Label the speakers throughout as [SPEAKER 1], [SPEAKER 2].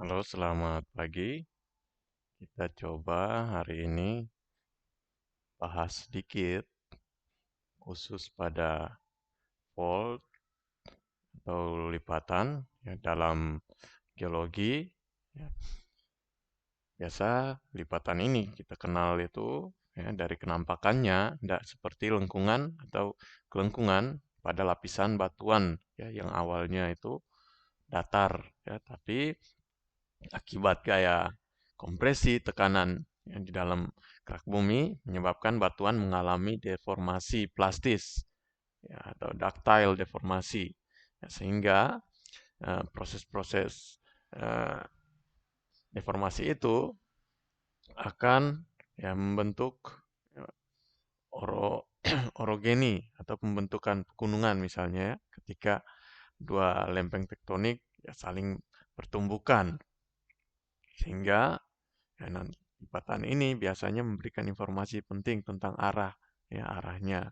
[SPEAKER 1] Halo, selamat pagi. Kita coba hari ini bahas sedikit khusus pada fold atau lipatan ya, dalam geologi. Ya, biasa lipatan ini kita kenal itu ya, dari kenampakannya tidak seperti lengkungan atau kelengkungan pada lapisan batuan ya, yang awalnya itu datar ya, tapi akibat gaya kompresi tekanan yang di dalam kerak bumi menyebabkan batuan mengalami deformasi plastis ya, atau ductile deformasi. Ya, sehingga proses-proses deformasi itu akan ya, membentuk ya, orogeni atau pembentukan pegunungan misalnya ya, ketika dua lempeng tektonik ya, saling bertumbukan sehingga ya, lipatan ini biasanya memberikan informasi penting tentang arah, ya arahnya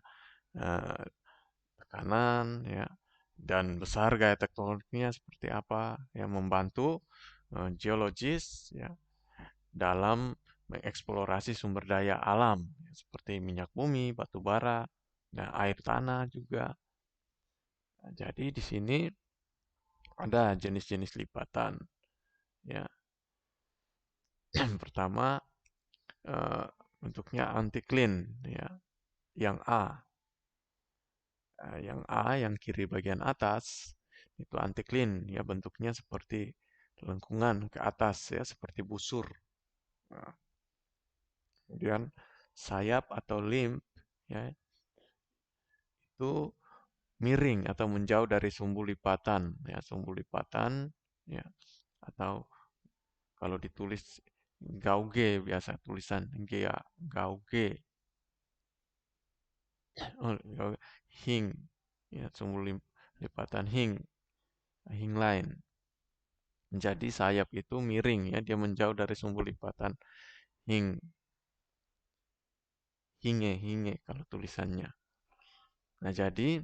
[SPEAKER 1] eh, tekanan, ya dan besar gaya tektoniknya seperti apa, yang membantu geologis ya dalam mengeksplorasi sumber daya alam ya, seperti minyak bumi, batu bara, dan air tanah juga. Nah, jadi di sini ada jenis-jenis lipatan. Ya, pertama eh, bentuknya anticline ya, yang A. Yang A, yang kiri bagian atas, itu anticline, ya bentuknya seperti lengkungan ke atas, ya seperti busur. Nah, kemudian sayap atau limb, ya itu miring atau menjauh dari sumbu lipatan, ya sumbu lipatan, ya atau kalau ditulis gauge biasa tulisan G ya, gauge, oh, hing, ya sumbu lipatan hing line. Jadi sayap itu miring ya, dia menjauh dari sumbu lipatan hing, hinge kalau tulisannya. Nah, jadi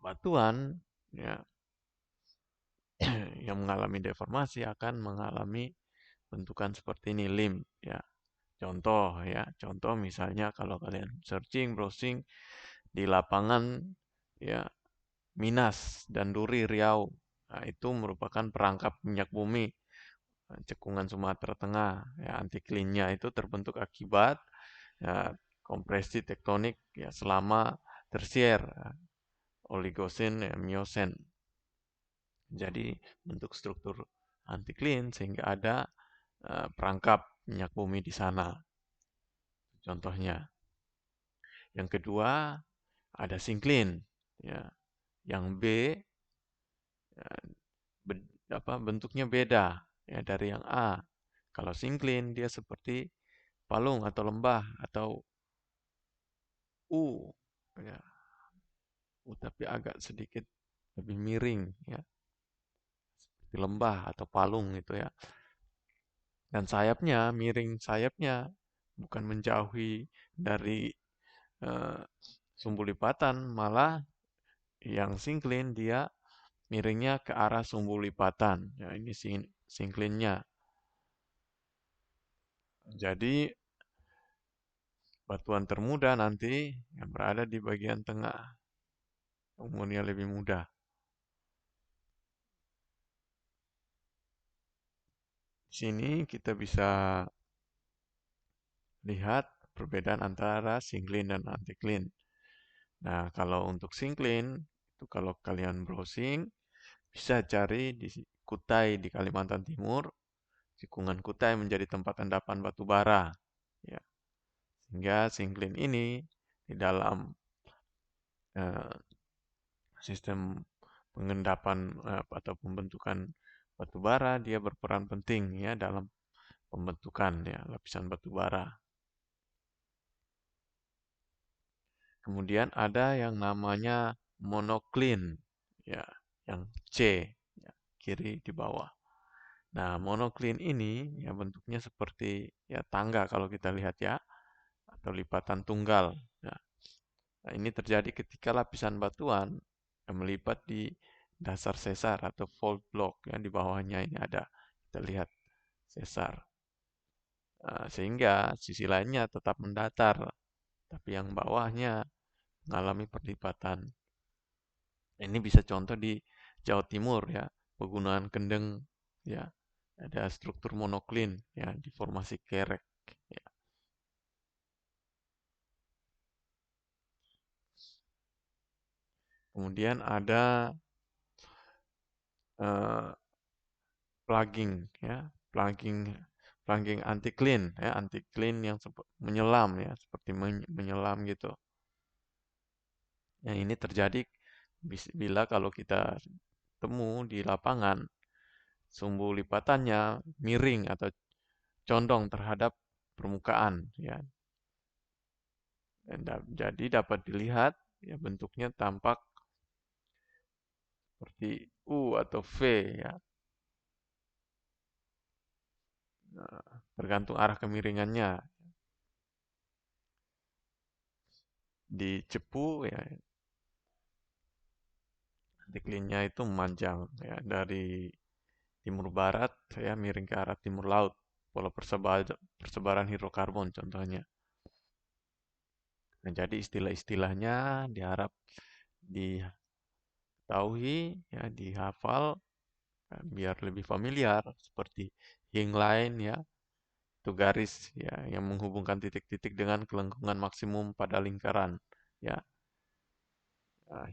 [SPEAKER 1] batuan ya yang mengalami deformasi akan mengalami bentukan seperti ini limb ya. Contoh misalnya kalau kalian searching, browsing di lapangan ya Minas dan Duri Riau. Nah, itu merupakan perangkap minyak bumi cekungan Sumatera Tengah. Ya, antiklinnya itu terbentuk akibat ya, kompresi tektonik ya, selama tersier, Oligosen, ya, Miosen. Jadi bentuk struktur antiklin sehingga ada perangkap minyak bumi di sana. Contohnya. Yang kedua ada sinklin. Ya. Yang B ya, bentuknya beda ya dari yang A. Kalau sinklin dia seperti palung atau lembah atau U ya, tapi agak sedikit lebih miring ya, seperti lembah atau palung gitu ya. Dan sayapnya miring sayapnya bukan menjauhi dari eh, sumbu lipatan, malah yang sinklin dia miringnya ke arah sumbu lipatan. Ya, ini sinklinnya. Jadi batuan termuda nanti yang berada di bagian tengah, umurnya lebih muda. Di sini kita bisa lihat perbedaan antara sinklin dan antiklin. Nah, kalau untuk sinklin, itu kalau kalian browsing, bisa cari di Kutai di Kalimantan Timur, Cikungan Kutai menjadi tempat endapan batu bara. Ya, sehingga sinklin ini di dalam eh, sistem pengendapan atau pembentukan batu bara, dia berperan penting ya dalam pembentukan ya lapisan batu bara. Kemudian ada yang namanya monoklin, ya, yang C, ya, kiri di bawah. Nah, monoklin ini ya bentuknya seperti ya tangga kalau kita lihat ya, atau lipatan tunggal. Ya. Nah, ini terjadi ketika lapisan batuan yang melipat di dasar sesar atau fault block yang di bawahnya ini ada. Kita lihat sesar. Sehingga sisi lainnya tetap mendatar, tapi yang bawahnya mengalami perlipatan. Ini bisa contoh di Jawa Timur ya, Pegunungan Kendeng ya. Ada struktur monoklin ya di formasi kerek ya. Kemudian ada eh, plugging ya, plugging plugging anti clean ya, anti clean yang menyelam ya, seperti menyelam gitu. Yang ini terjadi bila kalau kita temu di lapangan sumbu lipatannya miring atau condong terhadap permukaan ya. Dan jadi dapat dilihat ya bentuknya tampak seperti U atau V ya. Nah, tergantung arah kemiringannya. Di cepu ya deklinnya itu memanjang ya dari timur barat ya miring ke arah timur laut. Pola persebaran hidrokarbon contohnya. Nah, jadi istilah-istilahnya diharap diketahui ya dihafal biar lebih familiar seperti hingline ya itu garis ya yang menghubungkan titik-titik dengan kelengkungan maksimum pada lingkaran ya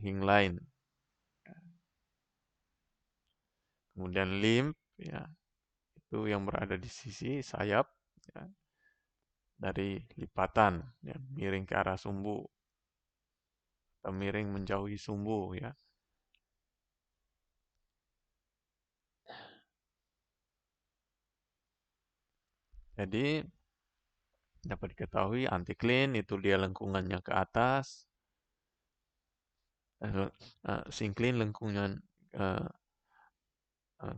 [SPEAKER 1] hingline. Kemudian limb ya itu yang berada di sisi sayap ya, dari lipatan ya, miring ke arah sumbu atau miring menjauhi sumbu ya. Jadi dapat diketahui anti-clean itu dia lengkungannya ke atas, syncline lengkungan eh,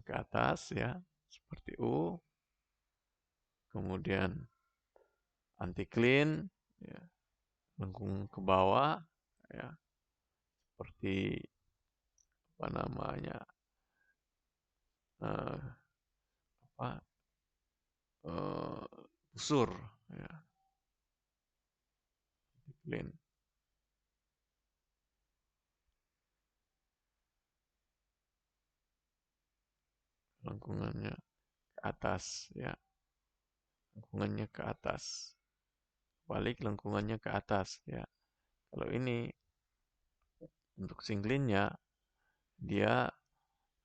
[SPEAKER 1] ke atas ya, seperti U. Kemudian anti-clean ya, lengkung ke bawah ya, seperti apa namanya eh, apa busur ya, anti-clean lengkungannya ke atas ya, lengkungannya ke atas, balik lengkungannya ke atas ya. Kalau ini untuk singklinnya dia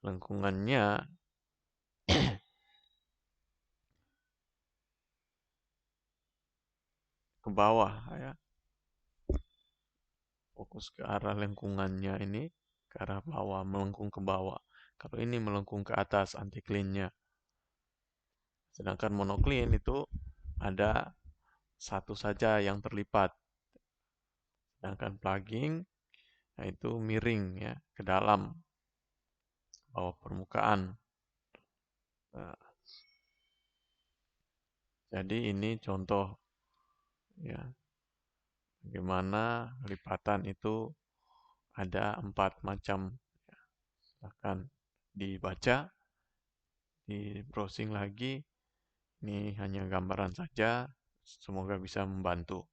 [SPEAKER 1] lengkungannya ke bawah ya, fokus ke arah lengkungannya ini ke arah bawah, melengkung ke bawah. Kalau ini melengkung ke atas anti cleannya. Sedangkan monoclean itu ada satu saja yang terlipat. Sedangkan plugging yaitu miring ya ke dalam bawah permukaan. Nah, jadi ini contoh ya bagaimana lipatan itu ada 4 macam. Silahkan dibaca, di browsing lagi. Ini hanya gambaran saja. Semoga bisa membantu.